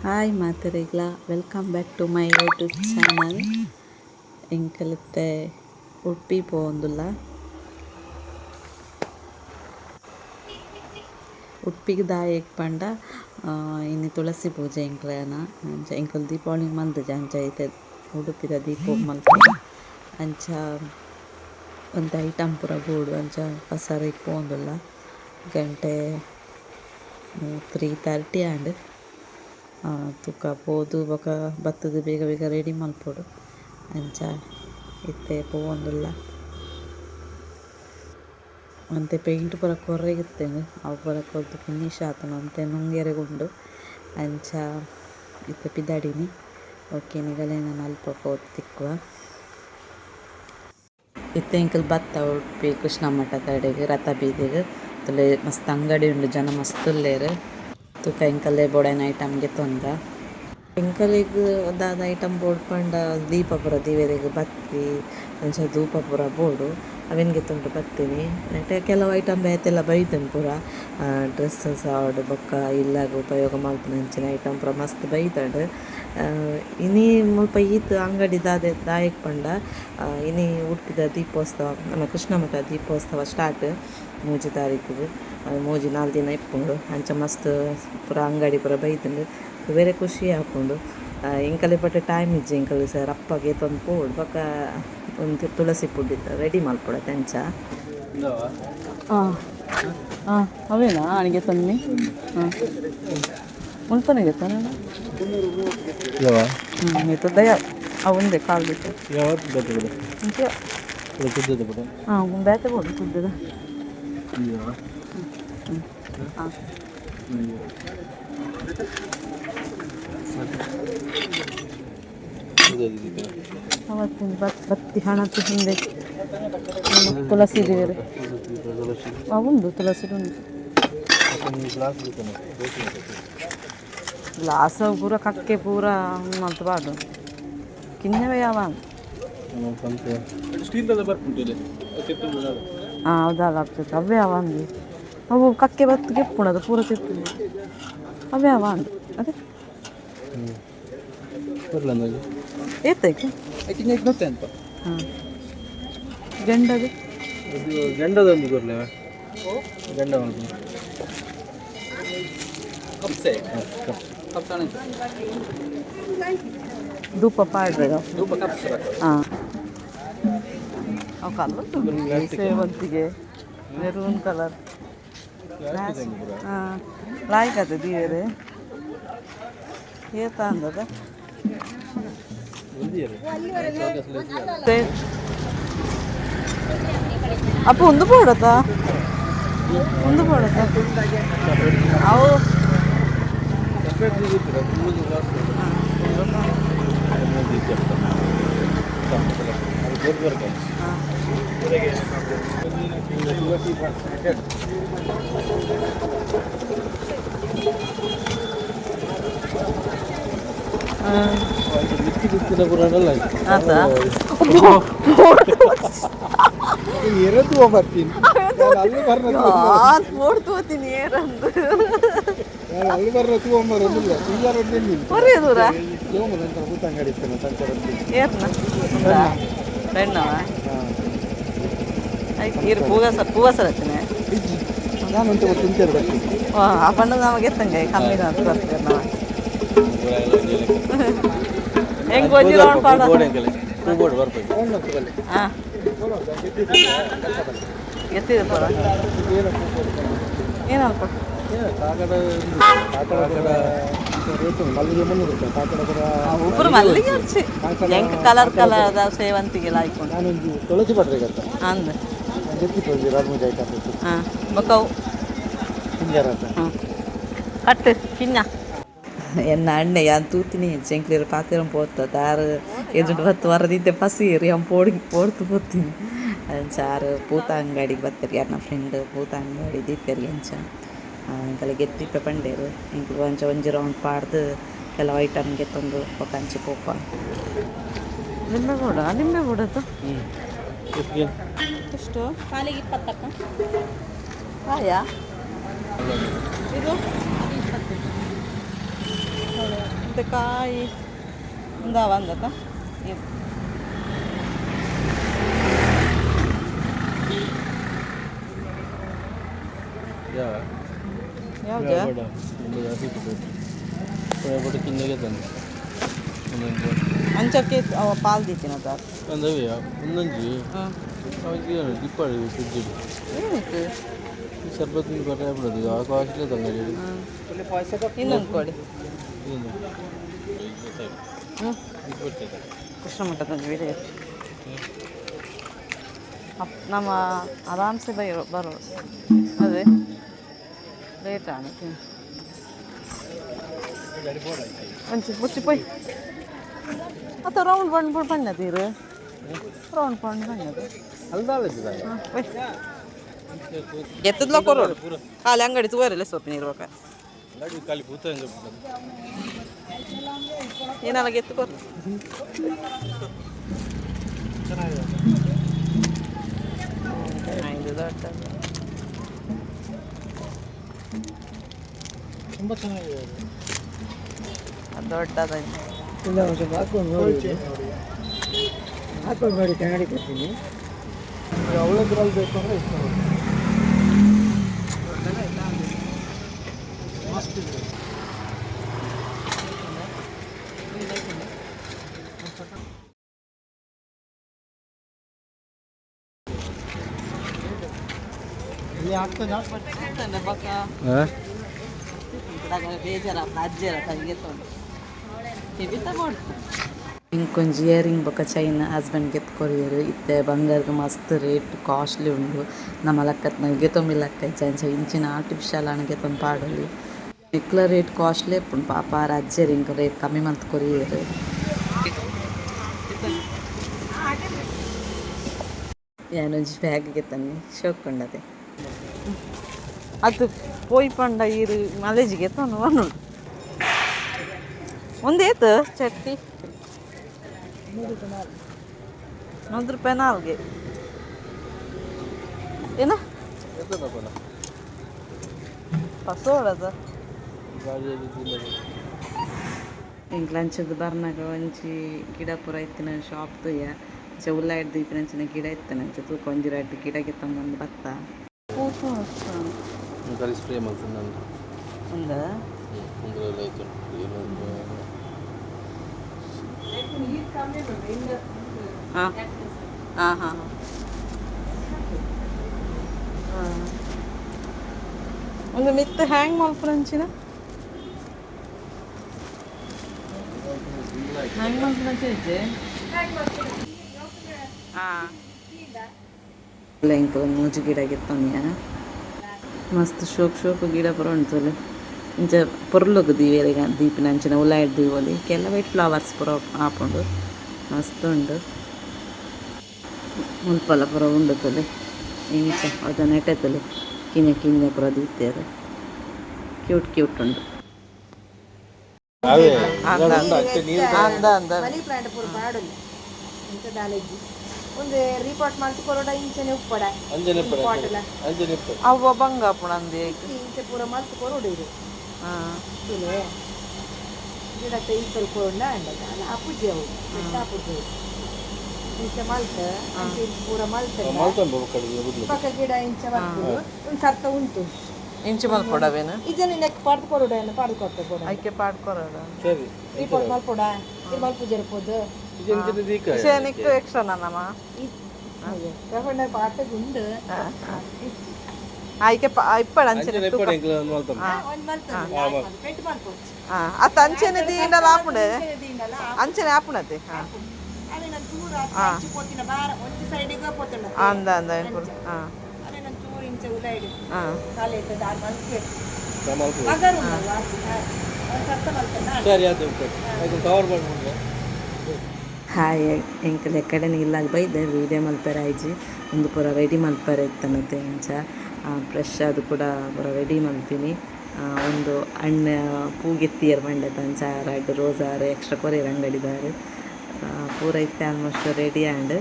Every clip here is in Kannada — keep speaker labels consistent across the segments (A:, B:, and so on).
A: ಹಾಯ್ ಮಾತರಿಗ್ಲ welcome back to my YouTube channel. ಎಂಕಲತ್ತೆ ಉಡುಪಿ ಪೋಂದುಲ್ಲ. ಉಡುಪಿಗೆ ದಾಯೆಗ್ ಪಂಡ ಇನ್ನು ತುಳಸಿ ಪೂಜೆ ಎಂಕ್ಲೆನ ಎಂಕಲ್ ದೀಪಾವಳಿ ಮಲ್ದಜ ಅಂಚ ಐತೆ ಉಡುಪಿದ ದೀಪ ಮಲ್ಪಡ ಅಂಚ ಒಂದು ಐಟಮ್ ಪೂರ ಬೋಡು ಅಂಚ ಪಸರಿಗೆ ಪೋಂದುಲ್ಲ. ಗಂಟೆ 3:30 ಆಂಡ್ ತುಕ ಪೋದು ಬೊಕ ಬತ್ತದು ಬೇಗ ಬೇಗ ರೆಡಿ ಮಲ್ಪೊಡು ಅಂಚ ಇತ್ತೆ ಪೋವೊಂದುಲ್ಲ. ಅಂತೆ ಪೇಂಟ್ ಪೂರ ಕೊರ್ರೆಗಿತ್ತೇನೆ ಅವು ಪೂರ ಕೊರ್ದು ಫಿನಿಶ್ ಆತನ ಅಂತೆ ನುಂಗೆರೆಗುಂಡು ಅಂಚ ಇತ್ತೆ ಪಿದಾಡಿನಿ. ಓಕೆ ನಿಗಲೇ ನಾನು ಅಲ್ಪ ಪೋದು ತಿಕ್ಕುವ ಇತ್ತೆ ಎಂಕಲ್ ಬತ್ತ ಉಡುಪಿ ಕೃಷ್ಣ ಮಠ ತಡೆಗೆ ರಥ ಬೀದಿಗೆ ತುಲೆ ಮಸ್ತ್ ಅಂಗಡಿ ಉಂಡು, ಜನ ಮಸ್ತ್ ಉಲ್ಲೇರು. ತುಕ ಎಂಕಲ್ಲೇ ಬೋಡೈನ ಐಟಮ್ಗೆ ತೊಂದ ಎಂಕಲಿಗೆ ದಾದ ಐಟಮ್ ಬೋಡು ಪಂಡ ದೀಪ ಪೂರ ದಿವೆರೆಗ್ ಬತ್ತಿ ಅಂಚ ಧೂಪ ಪೂರ ಬೋಡು ಅವೆನ್ಗೆ ತುಂಡು ಬತ್ತೀನಿ. ನೆಟ್ಟೆ ಕೆಲವು ಐಟಮ್ ಬೇತೆಲ್ಲ ಬೈತೇನೆ ಪೂರ ಡ್ರೆಸ್ಸಸ್ ಆವಡ್ ಬೊಕ್ಕ ಇಲ್ಲಾಗ ಉಪಯೋಗ ಮಲ್ಪುನಂಚಿನ ಐಟಮ್ ಪೂರ ಮಸ್ತ್ ಬೈತಂಡು. ಇನಿ ಮುಲ್ಪ ಈತ್ ಅಂಗಡಿ ದಾಯೆಗ್ ಪಂಡ ಇನಿ ಉಡುಪಿದ ದೀಪೋತ್ಸವ ನಮ್ಮ ಕೃಷ್ಣ ಮಠ ದೀಪೋತ್ಸವ ಸ್ಟಾರ್ಟ್ 3 ತಾರೀಕಿಗೆ 3-4 ದಿನ ಇಪ್ಪುಂಡು. ಅಂಚ ಮಸ್ತ್ ಪೂರ ಅಂಗಡಿ ಪೂರ ಬೈತುಂಡು ಬೇರೆ ಖುಷಿ ಆಪುಂಡು. ಎಂಕಲೆ ಪಟ್ಟೆ ಟೈಮ್ ಇಜ್ಜಿ ಎಂಕಲ್ ಸರ್ ಅಪ್ಪಗೆ ತೊಂದು ಪೋಡು ಬೊಕ ಒಂದು ತುಳಸಿ ಪುಡ್ಡಿತ್ತ ರೆಡಿ ಮಲ್ಪೊಡ ತೆಂಚ ಅವೇನಾ ಅಣಿಗೆ ತನ್ನಿ ಮುಲ್ಪನೆಗೆ ತಾನೆ ದಯ ಅವಂದೇ ಕಾಲು ಬಿಟ್ಟು ಬೇತೆ ಬೋಡು ಕುದ್ದದ ಅವತ್ತಿನ ಬತ್ತಿ ಹಣತಿ ಹಿಂದೆ ತುಳಸಿ ದೇವರು ಅವುಂಡು ತುಳಸಿ ಉಂಟು. ಗ್ಲಾಸ್ ಪೂರ ಕಕ್ಕೆ ಪೂರ ಅಂತ ಬಾಡು ಕಿನ್ನವೇ ಯಾವ ಹೌದಲ್ಲ ಆಗ್ತೈತೆ ಅವೇ ಅವ ಅಂದು ಅವು ಕಕ್ಕೆ ಬತ್ತು ಗೆಪ್ಪುಣದು ಪೂರ ತಿರ್ತು ಅವೇ ಅವ ಅಂದು ಅದೇ ಏತೈತೆ ಹಾಂ ಗಂಡದು
B: ಗಂಡದೊಂದು ಕೊರ್ಲೇವ ಗಂಡ
A: ಧೂಪ ಪಾಡ್ರೆ ಹಾಂ ಅವು ಕಲರ್ ಸೇವಂತಿಗೆ ಮೆರೂನ್ ಕಲರ್ ಹಾಂ ಲಾಯ್ಕತೆ ದೀವೇರೆ ಏತ ಅಂದದ ಅಪ್ಪ ಒಂದು ಬೋಡತ್ತಾ ಅವು ಓಡ್ತೋತೀನಿ ಏರಂದು ಪೂವಸರ ಆ ಪಂಡ ನಮಗೆ ಎತ್ತಂಗೆ ಕಮ್ಮಿ ಬರ್ತೇವೆ ನಾವು ಹೆಂಗೆ ಗೊಜ್ಜಿರೋಣ ಪಾಡ ಹಾಂ ಎತ್ತಿದೆ ಪರ ಏನಲ್ಪ ಒಬ್ಬರು ಮಲ್ಲಿಗೆ ಹಚ್ಚಿ ಹೆಂಗೆ ಕಲರ್ ಕಲರ್ ಸೇವಂತಿಗೆ ಹಾಕೊಂಡು
B: ತುಳಸಿ ಪಡ್ರೆ
A: ಅಂದ ಹಾಂ ಬೊಕ್ಕವು ಹಾಂ ಕಟ್ಟು ಕಿನ್ನ ಎನ್ನ ಅಣ್ಣೆ ಯಾನ್ ತೂತಿನಿ ಜಂಕ್ಲಿರ ಪಾತಿರಂ ಪೋತ ದಾರು ಎದುರು ಬತ್ತು ವರದಿದ್ದೆ ಪಸೀರಿ ಅವ್ನು ಪೋಡ್ತು ಪೋತೀನಿ ಅಂಚಾರು ಪೂತ ಅಂಗಡಿಗೆ ಬತ್ತರಿ ಯಾರು ನಮ್ಮ ಫ್ರೆಂಡ್ ಪೂತ ಅಂಗಡಿ ದೀಪರಿ ಅಂಚ ಇಂಕಲಿಗೆ ಎತ್ತಿಪ್ಪೆ ಪಂಡೇರು ಇಂಕ ಒಂಚ ಒಂಜಿ ರೌಂಡ್ ಪಾಡ್ದು ಕೆಲವು ಐಟಮ್ಗೆ ತಂದು ಪಕ್ಕಂಚಿ ಪೋಪ ನಿಂಬೆ ಬೋಡದು ಎಷ್ಟು ಕಾಲಿಗೆ 20 ಆಯಾ ಇದು 20 ಸೌತೆಕಾಯಿ ಒಂದಾವ ಅಂದಕ್ಕ ಯಾವ್ದು ಅಂಚಕ್ಕೆ ಪಾಲ್ ದೀತಿನ ಏನಕ್ಕೆ ಇನ್ನೊಂದು ಕೊಡಿ ಕೃಷ್ಣ ಮಠದ ವಿಡಿಯೋ ನಮ್ಮ ಆರಾಮ್ಸೆ ಬರೋ ಅದೇ ಲೇಟ್ ಆಗುತ್ತೆ ಒಂಚೂರು ಪುಚ್ಚಿ ಪೊಯ್ ಅಥವಾ ರೌಂಡ್ ಬಣ್ಣತೀರು ರೌಂಡ್ ಬಣ್ಣದು ಎತ್ತದ್ಲ ಕೊರೋಡು ಖಾಲಿ ಅಂಗಡಿ ತಗೋರಲ್ಲ ಸೊಪ್ಪು ನೀರು ಏನಾರ ಗೆತ್ತು ಕೊರು
B: ತುಂಬ ಚೆನ್ನಾಗಿದೆ
A: ದೊಡ್ಡದ
B: ಇಲ್ಲ ಒಂದು ಸ್ವಲ್ಪ ಹಾಕೊಂಡು ನೋಡಿ ಕನ್ನಡಿ ಕೊಡ್ತೀನಿ ಅವಳದ್ರಲ್ಲಿ ಬೇಕು ಅಂದರೆ ಇಷ್ಟ ಮಸ್ತ್ ಇದೆ
A: ఇంకొంచెం ఇయరింగ్ బొక్క చైన్ హస్బెండ్కి ఎత్తుకోలేరు ఇత్తే బంగారుకు మస్తు రేట్ కాస్ట్లీ ఉండు ನಮ್ಮ ಲಕ್ಕ ಗೆತ್ತೊಂಬಿ ಲಕ್ಕ ಇಂಚಿನ ಆರ್ಟಿಫಿಷಿಯಲ್ ಅನ್ನ ಗೆತ್ತೊಂದು ಪಾಡೋದು ಇಕ್ಲ ರೇಟ್ ಕಾಸ್ಟ್ಲಿ ಇಪ್ಪುಂಡು ಪಾಪ ಅಜ್ಜರು ಇಂಕ ರೇಟ್ ಕಮ್ಮಿ ಮಂತ್ ಕೊರಿಯರು ಏನೊಂಜಿ ಬ್ಯಾಗ್ ಗೆತ್ತನ್ನಿ ಶೋಕೊಂಡದೆ ಅದು ಪೋಯ್ ಪಂಡ ಈರು ಮಲೇಜಿಗೆ ತಂದು ಬನ್ನೋಡು ಒಂದೇತು ಚಟ್ಟಿ 100 ರೂಪಾಯಿ ನಾಲ್ಗೆ ಏನ ಪಸೋಳದ ಇಂಕ್ ಲಂಚದ ಬರ್ನಾಗ ಒಂಚಿ ಗಿಡ ಪೂರ ಇತ್ತಿನ ಶಾಪ್ ತುಯ್ಯ ಉಲ್ಲ ಹಿಡ್ದು ಇತ್ತಿನಂಚಿನ ಗಿಡ ಇತ್ತನಂಚ ತೂಕ ಒಂಜಿ ರಡ್ಡು ಗಿಡಕ್ಕೆ ತಂಬಂದು ಬತ್ತ
B: ಸ್ಪ್ರೇ ಮಾಡ್ತೀನಿ
A: ಒಂದ ಹಾಂ ಹಾಂ ಹಾಂ ಒಂದು ಮಿತ್ತು ಹ್ಯಾಂಗ್ ಮಲ್ಪುರಂಚಿನ ಹ್ಯಾಂಗ್ ಮಲ್ಪುರಂಚೆ ಹಾಂ ಇಂಕ ಮೂಜು ಗಿಡ ಗೆತ್ತೊಂದ್ಯಾ ಮಸ್ತ್ ಶೋಕ್ ಗಿಡ ಪೂರ ಉಂಟು ಇಂಚ ಪೊರ್ಲುಗು ದೀವೇರೆಗ ದೀಪಿನ ಅಂಚಿನ ಉಲಾಯಿಡ್ ದೀವೋಲಿ ಕೆಲ ವೈಟ್ ಫ್ಲವರ್ಸ್ ಪೂರ ಆಪುಂಡು ಮಸ್ತ್ ಉಂಡು ಮುಲ್ಪಲ ಪೂರ ಉಂಡುತ್ತಲೆ ಇಂಚ ಅದ ನೆಟ್ಟೆತ್ತಲೆ ಕಿಂಜ ಪೂರ ದೀತ್ಯಾರ ಕ್ಯೂಟ್ ಉಂಡು
C: ಮನಿ ಪ್ಲಾಂಟ್ ಪೂರ ಪಾಡಲ್ಲ ಇಂತ ದಾಲೆಜ್ಜಿ ಒಂದು ರಿಪೋರ್ಟ್ ಮಾಡ್ತಿ ಕೊರೋಡ ಇಂಚನೆ ಉಪ್ಪಡ
A: ಅವ್ವ ಬಂಗಾಪುಣ ಅಂದೆ
C: ಇಂಚೆ ಪೂರ ಮಲ್ತು ಕೊರೋಡ ಇದು ತುಲೆ ಗಿಡಕ್ಕೆ ಈಕಲ್ ಕೊರೋಡ ಅಂಡದ ಅಲ್ಲ ಅಪ್ಪುಜಿ ಅವು ಅಪ್ಪುಜಿ ಇಂಚೆ ಮಲ್ತ ಪೂರ ಮಲ್ತ ಪಕ್ಕ ಗಿಡ ಇಂಚ ಮಲ್ತು ಒಂದು ಸರ್ತ ಉಂಟು
A: ಇಂಚು ಮಲ್ಪೊಡವೇನು
C: ಇದನ್ನ ನೆಕ್ ಪಾಡ್ದು ಕೊರೋಡ ಪಾಡ್ದು ಕೊಡ್ತೆ ಕೊಡ
A: ಆಯ್ಕೆ ಪಾಡ್ಕೊರೋದ
C: ರಿಪೋರ್ಟ್ ಮಲ್ಪೊಡ ಇದು ಮಲ್ಪು ಜರಪೋದು
A: ನಿಕ್ಕು ಎಕ್ಸ್ಟ್ರಾ ನನ್ನಮ್ಮ
C: ಪಾಟಗುಂಡು
A: ಆಯ್ಕೆ ಇಪ್ಪಡ ಅಂಚನೆ ಅತ್ತ ಅಂಚನೆ ದೀಂಡಲ ಆಪುಂಡೆ ಅಂಚನೆ ಆಪುಣತೆ ಅಂದ ಹಾಯ್ ಎಂಕಲ್ ಎಕ್ಕಡೆ ಇಲ್ಲಾಗ ಬೈದೆ ವೀಡಿಯೋ ಮಲ್ಪೆರ ಆಯ್ಜಿ ಒಂದು ಪೂರ ರೆಡಿ ಮಲ್ಪೆರ ಇತ್ತನತ್ತೆ ಇಂಚ ಫ್ರೆಶ್ ಅದು ಕೂಡ ಪೂರ ರೆಡಿ ಮಲ್ತೀನಿ ಒಂದು ಹಣ್ಣು ಪೂಗೆತ್ತಿಯರ್ ಮಂಡ್ಯದ ಅಂಚ ರೆಡ್ ರೋಸ್ ಆರು ಎಕ್ಸ್ಟ್ರಾ ಕೊರಿಯರ್ ಅಂಗಡಿದಾರು ಪೂರ ಇತ್ತೆ ಆಲ್ಮೋಸ್ಟ್ ರೆಡಿ ಆ್ಯಂಡ್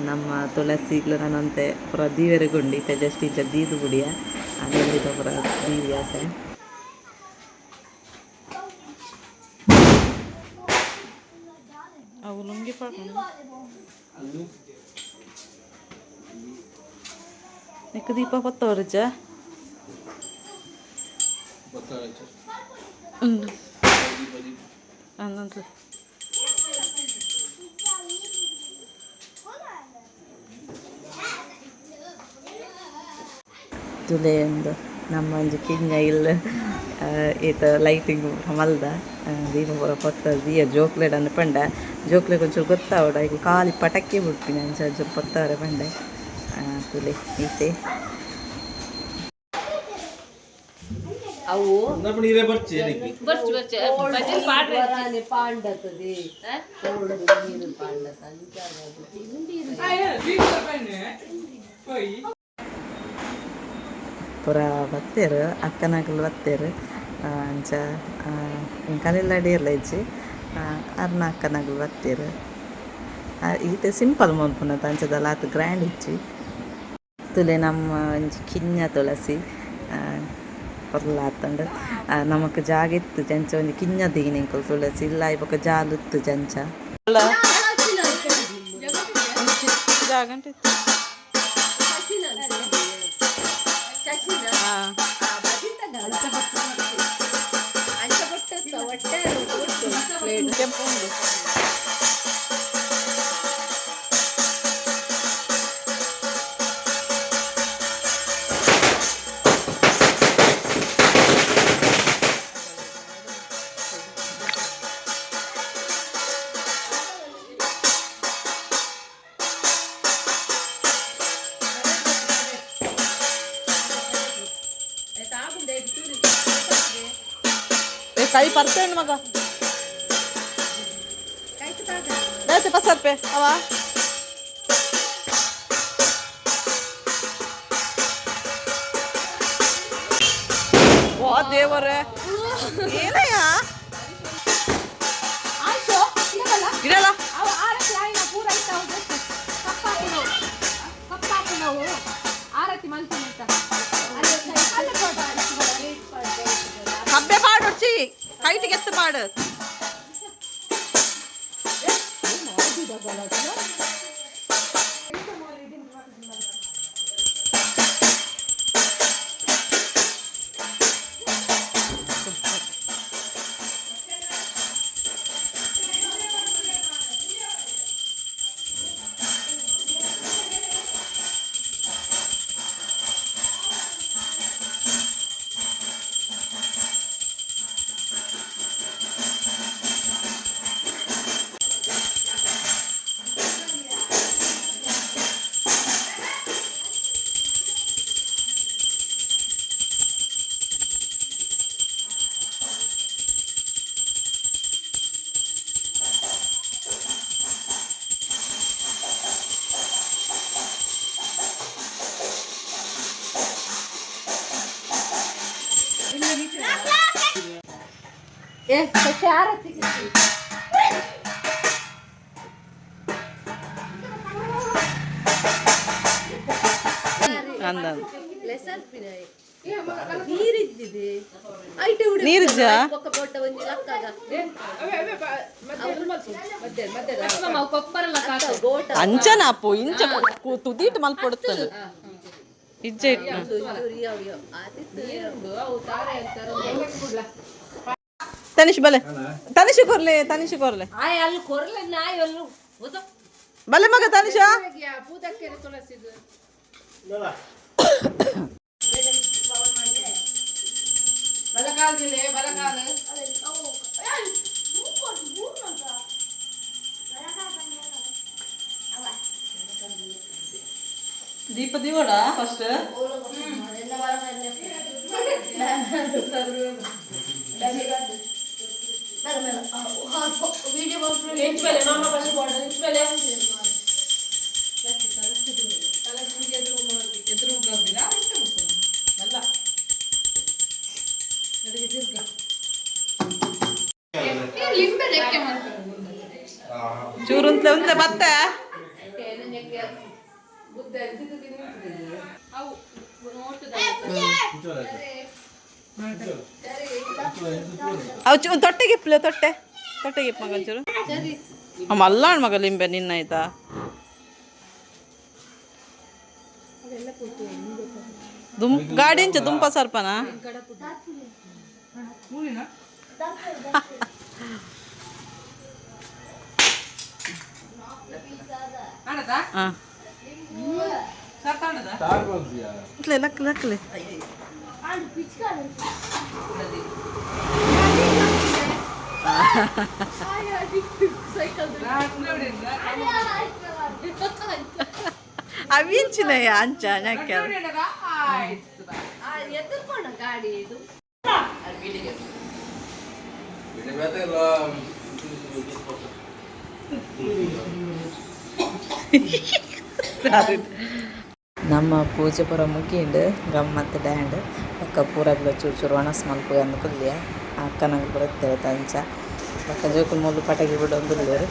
A: ನಮ್ಮ ತುಳಸಿಗ್ಲು ನಾನಂತೆ ಪೂರ ದೀವೆರೆಗುಂಡು ಇತ್ತೆ ಜಸ್ಟ್ ಇಂಚ ದೀದು ಗುಡಿಯ ನೆಲ್ಲಿದ ಪೂರ ದೀವಿ ಆಸೆ ಅವು ಲುಂಗಿ ಪಾಡು ನಿಕ್ಕ ದೀಪ ಪತ್ತವರಜ ಅನ್ನಂತ ತುಲೆ ಒಂದು ನಮ್ಮ ಒಂದು ಕಿಂಜ ಇಲ್ಲ ಈತ ಲೈಟಿಂಗ್ ಮಲ್ದ ದೀಪ ಪೂರ ಪೊತ್ತ ದಿಯ ಜೋಕ್ಲೆಟ್ ಅಂದು ಪಂಡ ಜೋಕ್ಲೆಟ್ ಒಂಚೂರು ಗೊತ್ತಾವಡ ಈಗ ಖಾಲಿ ಪಟಕ್ಕೆ ಬಿಡ್ತೀನಿ ಅಂಚು ಪೊತ್ತವರೆ ಪಂಡೆ ತುಲೆ ಈತೆ
C: ಅವು
A: ಪೂರ ಬತ್ತೇರು ಅಕ್ಕನಾಗಲು ಬತ್ತೇರು ಅಂಚ ಕಲೆಲ್ಲ ಅಡಿಯಲ್ಲ ಇಜ್ಜಿ ಅರ್ನ ಅಕ್ಕನಾಗಲು ಬತ್ತೇರು ಈತೆ ಸಿಂಪಲ್ ಮಲ್ಪುನತ ಅಂಚದಲ್ಲ ಅದು ಗ್ರ್ಯಾಂಡ್ ಇಜ್ಜಿ ತುಲೆ ನಮ್ಮ ಒಂಜಿ ಕಿಂಜ ತುಳಸಿ ಪೊರ್ಲ ಆತಂಡು ನಮಕ್ ಜಾಗ ಇತ್ತು ಜಂಚ ಒಂದು ಕಿಂಜ ದೀನಿಂಕಲ್ ತುಳಸಿ ಇಲ್ಲ ಇವಾಗ ಜಾಲು ಇತ್ತು ಜಂಚ ಜಾಗ ಕೆಂಪು ಕೈ ಪರ್ಸೆಂಟ್ ಮಗ ದಯತೆ ಪಸರ್ಪೆ ಅವ ಓ ದೇವರೇ ಏನಯ್ಯ ಇಡಲ್ಲ ಕಬ್ಬೆ ಪಾಡು ಕೈಟಿಗೆ ಎತ್ತು ಪಾಡು ಅಂಚನಾಪು ಇಂಚ ತುದೀಟ್ ಮಲ್ಪೊಡುತ್ತದು ಇಜ್ಜೆ ತನಿಷ್ ಬಲೆ ತನಿಷ್ ಕೊರ್ಲೆ ಬಲೆ ಮಗ ತನಿಷ ದೀಪ ದಿವಡ ಫಸ್ಟ್ ಚೂರುಂತ್ಲೆ ಉಂತ್ಲೆ ಬತ್ತ ಅವು ತೊಟ್ಟೆಗಿಪ್ಲೆ ತೊಟ್ಟೆಗಿಪ್ಪ ಒಂಚೂರು ಮಲ್ಲಾಣ್ ಮಗ ಲಿಂಬೆ ನಿನ್ನಾಯ್ತಾ ಗಾಡಿ ಇಂಚ ದುಂಪ ಸರ್ಪನ ಲಕ್ಕಲೆ అవి ఇచ్చినాయి అంచా ನಮ್ಮ ಪೂಜೆ ಪೂರ ಮುಗಿಂಡು ಗಮ್ಮತ್ತು ಡ್ಯಾಂಡ್ ಪಕ್ಕ ಪೂರಗ್ಲ ಚೂರು ಚೂರು ಒಣಸ್ ಮಲ್ಪು ಅಂದ್ಕುಲ್ಯ ಅಕ್ಕನಂಗೆ ಬರುತ್ತೆ ಅಂಚ ಪಕ್ಕ ಜೋಕುಲು ಮೂಲು ಪಟಾಕಿ ಬಿಡೊಂದುಲ್ಲೇರು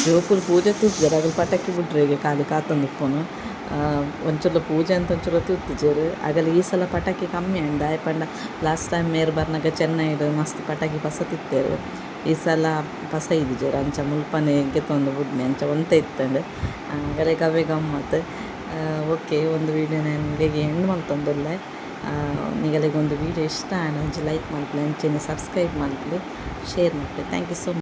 A: ಜೋಕುಲು ಪೂಜೆ ತೂತಿದ್ದಾರೆ ಅದ್ರ ಪಟಾಕಿ ಬಿಡ್ರಿ ಈಗ ಖಾಲಿ ಕಾತಂದು ಉಪ್ಪುನು ಒಂಚೂರು ಪೂಜೆ ಅಂತ ಒಂಚೂರು ತೂತಿಜೇರು ಆಗಲ್ಲ ಈ ಸಲ ಪಟಾಕಿ ಕಮ್ಮಿ ಅಂಡ ಆಯ್ಪಂಡ ಲಾಸ್ಟ್ ಟೈಮ್ ಮೇರು ಬರ್ನಾಗ ಚೆನ್ನೈಡು ಮಸ್ತ್ ಪಟಾಕಿ ಪಸ ತಿತ್ತೇರು ಈ ಸಲ ಪಸ ಇದ್ದಿಜೇರು ಅಂಚ ಮುಲ್ಪನೆ ಗೆತ್ತೊಂದು ಬುಡ್ನೆ ಅಂಚ ಒಂತ ಇತ್ತಂಡು ಆಗಲೇ ಕವೆ ಗಮ್ಮತ್ತು ಓಕೆ ಒಂದು ವೀಡಿಯೋ ನಿಮಗೆ ಎಂಡ್ ಮಲ್ತೊಂದುಲ್ಲ ನಿಗಲಿಗೆ ಒಂದು ವೀಡಿಯೋ ಇಷ್ಟ ಆಂಡ್ ಒಂಚೂರು ಲೈಕ್ ಮಲ್ಪಲೆ ಅಂಚೆನೆ ಸಬ್ಸ್ಕ್ರೈಬ್ ಮಲ್ಪಲೆ ಶೇರ್ ಮಲ್ಪಲೆ ಥ್ಯಾಂಕ್ ಯು ಸೊ ಮಚ್.